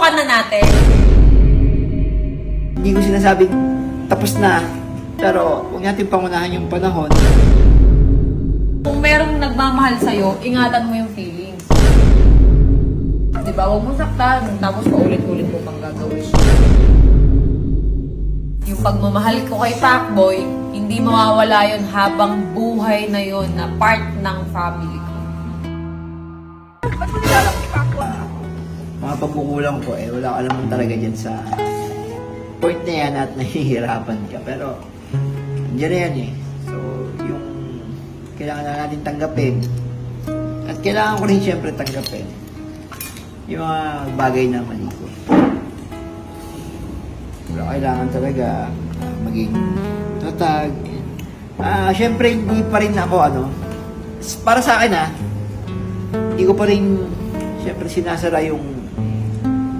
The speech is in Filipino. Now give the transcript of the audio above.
tutukan na natin. Hindi ko sinasabing tapos na, pero huwag natin pangunahan yung panahon. Kung merong nagmamahal sa'yo, ingatan mo yung feelings. Diba? Huwag mo saktan, tapos paulit-ulit mo pang gagawin. Yung pagmamahal ko kay Pacboy, hindi mawawala yun habang buhay na yun na part ng family ko. Mga pagkukulang ko wala ka naman talaga dyan sa point na yan at nahihirapan ka. Pero, andyan na yan So, yung kailangan na natin tanggapin. At kailangan ko rin siyempre tanggapin yung mga bagay na mali ko. Pero kailangan talaga maging tatag. Siyempre, hindi pa rin ako, para sa akin hindi ko pa rin, siyempre, sinasara yung